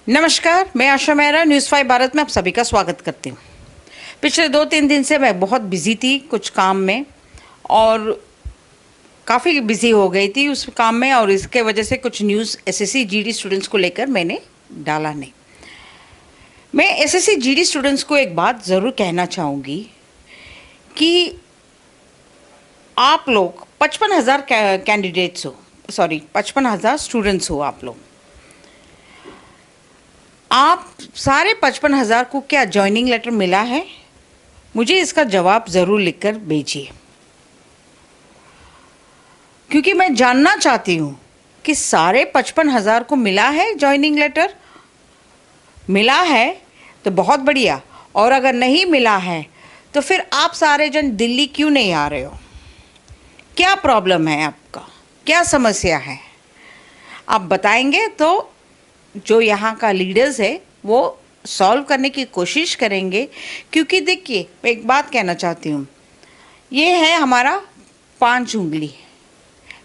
नमस्कार, मैं आशा मेहरा न्यूज़ 5 भारत में आप सभी का स्वागत करती हूँ। पिछले 2-3 दिन से मैं बहुत बिज़ी थी कुछ काम में और काफ़ी बिज़ी हो गई थी उस काम में, और इसके वजह से कुछ न्यूज़ एसएससी जीडी स्टूडेंट्स को लेकर मैंने डाला नहीं। मैं एसएससी जीडी स्टूडेंट्स को एक बात ज़रूर कहना चाहूँगी कि आप लोग 55,000 कैंडिडेट्स हो, सॉरी 55,000 स्टूडेंट्स हो आप सारे 55,000 को क्या जॉइनिंग लेटर मिला है? मुझे इसका जवाब ज़रूर लिखकर भेजिए, क्योंकि मैं जानना चाहती हूँ कि सारे 55,000 को मिला है जॉइनिंग लेटर। मिला है तो बहुत बढ़िया, और अगर नहीं मिला है तो फिर आप सारे जन दिल्ली क्यों नहीं आ रहे हो? क्या प्रॉब्लम है आपका? क्या समस्या है? आप बताएंगे तो जो यहाँ का लीडर्स है वो सॉल्व करने की कोशिश करेंगे। क्योंकि देखिए, मैं एक बात कहना चाहती हूँ, ये है हमारा 5 उंगली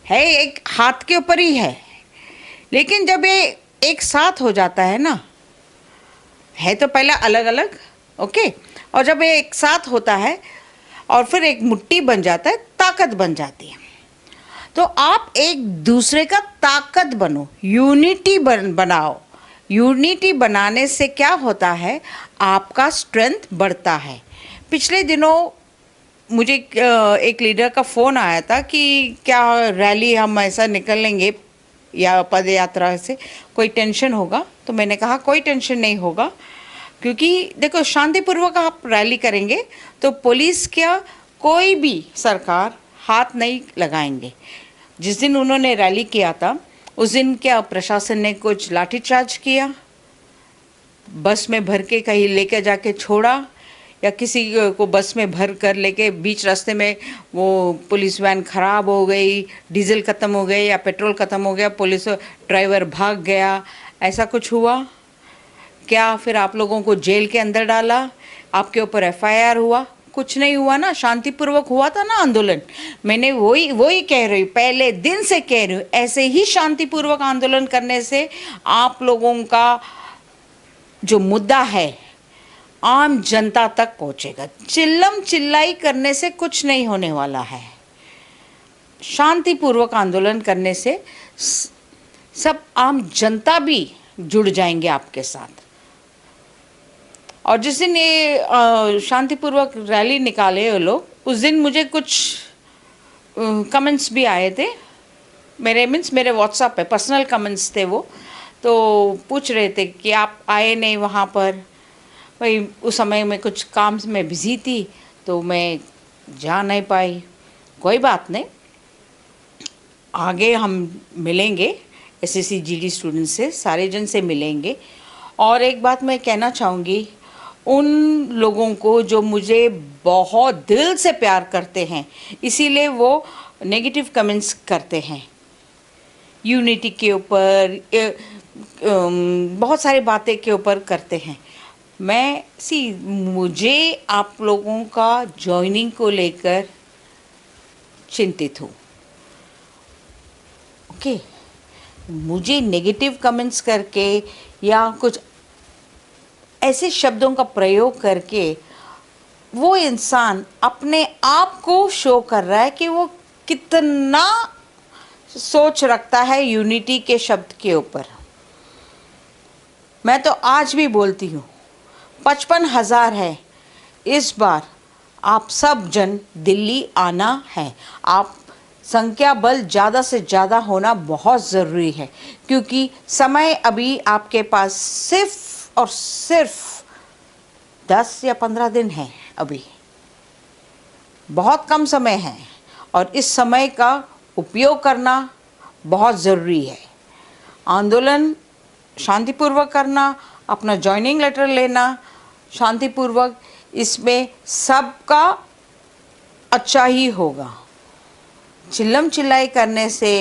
है, एक हाथ के ऊपर ही है, लेकिन जब ये एक साथ हो जाता है ना, है तो पहले अलग अलग, ओके, और जब ये एक साथ होता है और फिर एक मुट्ठी बन जाता है, ताकत बन जाती है। तो आप एक दूसरे का ताकत बनो, यूनिटी बनाओ। यूनिटी बनाने से क्या होता है, आपका स्ट्रेंथ बढ़ता है। पिछले दिनों मुझे एक लीडर का फ़ोन आया था कि क्या रैली हम ऐसा निकलेंगे या पद यात्रा से कोई टेंशन होगा? तो मैंने कहा कोई टेंशन नहीं होगा, क्योंकि देखो शांतिपूर्वक आप रैली करेंगे तो पुलिस क्या कोई भी सरकार हाथ नहीं लगाएंगे। जिस दिन उन्होंने रैली किया था उस दिन क्या प्रशासन ने कुछ लाठीचार्ज किया, बस में भर के कहीं लेके जाके छोड़ा, या किसी को बस में भर कर लेके बीच रास्ते में वो पुलिस वैन ख़राब हो गई, डीजल ख़त्म हो गई या पेट्रोल ख़त्म हो गया, पुलिस ड्राइवर भाग गया, ऐसा कुछ हुआ क्या? फिर आप लोगों को जेल के अंदर डाला, आपके ऊपर एफआईआर हुआ? कुछ नहीं हुआ ना, शांतिपूर्वक हुआ था ना आंदोलन। मैंने वही कह रही हूँ, पहले दिन से कह रही हूँ, ऐसे ही शांतिपूर्वक आंदोलन करने से आप लोगों का जो मुद्दा है आम जनता तक पहुँचेगा। चिल्लम चिल्लाई करने से कुछ नहीं होने वाला है। शांतिपूर्वक आंदोलन करने से सब आम जनता भी जुड़ जाएंगे आपके साथ। और जिस दिन ये शांतिपूर्वक रैली निकाले वो लोग, उस दिन मुझे कुछ कमेंट्स भी आए थे, मेरे व्हाट्सएप पे पर्सनल कमेंट्स थे वो, तो पूछ रहे थे कि आप आए नहीं वहाँ पर। भाई उस समय में कुछ काम में बिज़ी थी तो मैं जा नहीं पाई। कोई बात नहीं, आगे हम मिलेंगे, एसएससी जीडी स्टूडेंट से सारे जन से मिलेंगे। और एक बात मैं कहना चाहूँगी उन लोगों को जो मुझे बहुत दिल से प्यार करते हैं, इसीलिए वो नेगेटिव कमेंट्स करते हैं यूनिटी के ऊपर, बहुत सारी बातें के ऊपर करते हैं। मुझे आप लोगों का जॉइनिंग को लेकर चिंतित हूँ, ओके। मुझे नेगेटिव कमेंट्स करके या कुछ ऐसे शब्दों का प्रयोग करके वो इंसान अपने आप को शो कर रहा है कि वो कितना सोच रखता है यूनिटी के शब्द के ऊपर। मैं तो आज भी बोलती हूँ 55,000 है, इस बार आप सब जन दिल्ली आना है। आप संख्या बल ज़्यादा से ज़्यादा होना बहुत ज़रूरी है, क्योंकि समय अभी आपके पास सिर्फ और सिर्फ 10 या 15 दिन है। अभी बहुत कम समय है और इस समय का उपयोग करना बहुत ज़रूरी है। आंदोलन शांतिपूर्वक करना, अपना जॉइनिंग लेटर लेना शांतिपूर्वक, इसमें सबका अच्छा ही होगा। चिल्लम चिल्लाई करने से,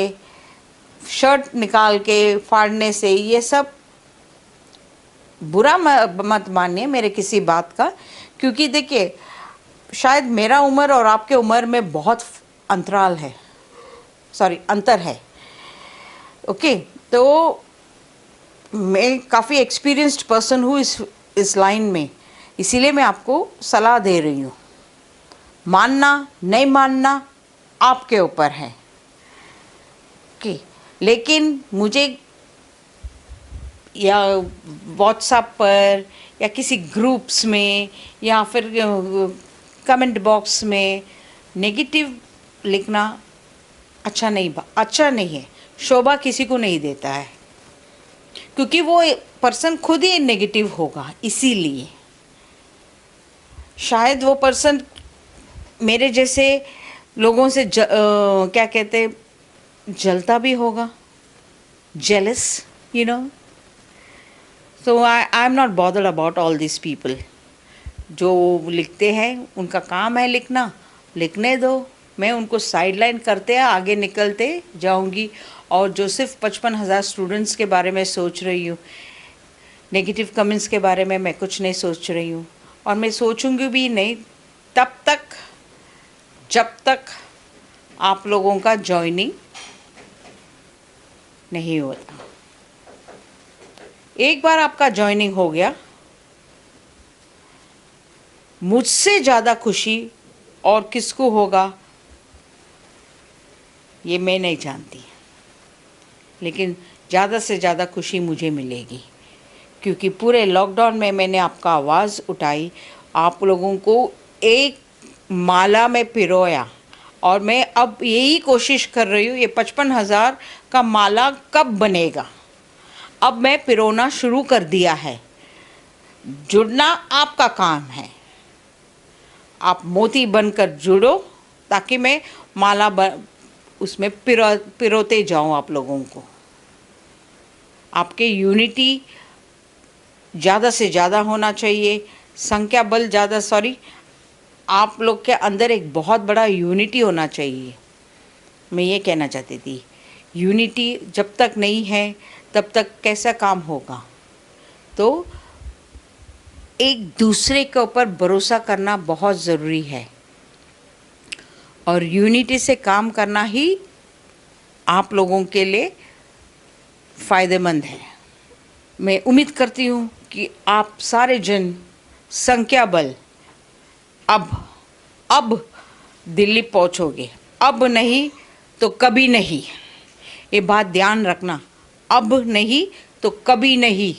शर्ट निकाल के फाड़ने से, ये सब बुरा मत मानिए मेरे किसी बात का, क्योंकि देखिए शायद मेरा उम्र और आपके उम्र में बहुत अंतराल है, अंतर है, ओके। तो मैं काफ़ी एक्सपीरियंस्ड पर्सन हूँ इस लाइन में, इसीलिए मैं आपको सलाह दे रही हूँ। मानना नहीं मानना आपके ऊपर है कि, लेकिन मुझे या व्हाट्सएप पर या किसी ग्रुप्स में या फिर कमेंट बॉक्स में नेगेटिव लिखना अच्छा नहीं है, शोभा किसी को नहीं देता है, क्योंकि वो पर्सन खुद ही नेगेटिव होगा। इसीलिए शायद वो पर्सन मेरे जैसे लोगों से क्या कहते, जलता भी होगा, jealous, you know. So I am not bothered about all this people. जो लिखते हैं उनका काम है लिखना, लिखने दो, मैं उनको साइडलाइन करते आगे निकलते जाऊंगी। और जो सिर्फ 55,000 स्टूडेंट्स के बारे में सोच रही हूँ, नेगेटिव कमेंट्स के बारे में मैं कुछ नहीं सोच रही हूँ, और मैं सोचूंगी भी नहीं तब तक जब तक आप लोगों का जॉइनिंग नहीं होता। एक बार आपका जॉइनिंग हो गया, मुझसे ज़्यादा खुशी और किसको होगा ये मैं नहीं जानती, लेकिन ज़्यादा से ज़्यादा खुशी मुझे मिलेगी, क्योंकि पूरे लॉकडाउन में मैंने आपका आवाज़ उठाई, आप लोगों को एक माला में पिरोया, और मैं अब यही कोशिश कर रही हूँ, ये 55,000 का माला कब बनेगा। अब मैं पिरोना शुरू कर दिया है। जुड़ना आपका काम है, आप मोती बनकर जुड़ो ताकि मैं माला उसमें पिरोते जाऊं आप लोगों को। आपके यूनिटी ज़्यादा से ज़्यादा होना चाहिए, संख्या बल ज़्यादा, आप लोग के अंदर एक बहुत बड़ा यूनिटी होना चाहिए। मैं ये कहना चाहती थी, यूनिटी जब तक नहीं है तब तक कैसा काम होगा। तो एक दूसरे के ऊपर भरोसा करना बहुत ज़रूरी है, और यूनिटी से काम करना ही आप लोगों के लिए फ़ायदेमंद है। मैं उम्मीद करती हूँ कि आप सारे जन संख्या बल अब दिल्ली पहुँचोगे, अब नहीं तो कभी नहीं। ये बात ध्यान रखना, अब नहीं तो कभी नहीं।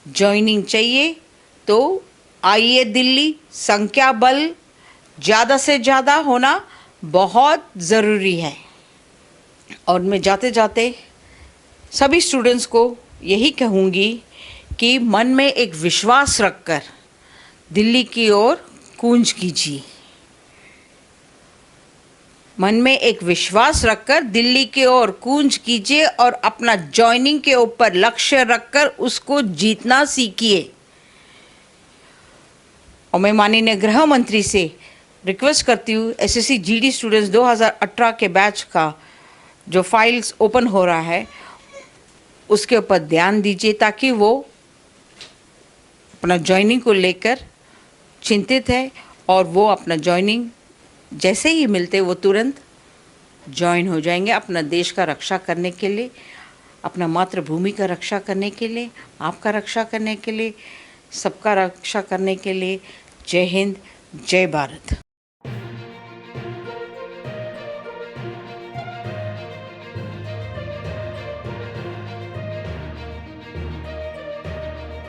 जॉइनिंग चाहिए तो आइए दिल्ली, संख्या बल ज़्यादा से ज़्यादा होना बहुत ज़रूरी है। और मैं जाते जाते सभी स्टूडेंट्स को यही कहूँगी कि मन में एक विश्वास रखकर दिल्ली की ओर कूच कीजिए। मन में एक विश्वास रखकर दिल्ली की ओर कूच कीजिए, और अपना जॉइनिंग के ऊपर लक्ष्य रखकर उसको जीतना सीखिए। और मैं माननीय गृह मंत्री से रिक्वेस्ट करती हूँ, एसएससी जीडी स्टूडेंट्स 2018 के बैच का जो फाइल्स ओपन हो रहा है उसके ऊपर ध्यान दीजिए, ताकि वो अपना जॉइनिंग को लेकर चिंतित है, और वो अपना जॉइनिंग जैसे ही मिलते वो तुरंत जॉइन हो जाएंगे, अपना देश का रक्षा करने के लिए, अपना मातृभूमि का रक्षा करने के लिए, आपका रक्षा करने के लिए, सबका रक्षा करने के लिए। जय हिंद, जय भारत।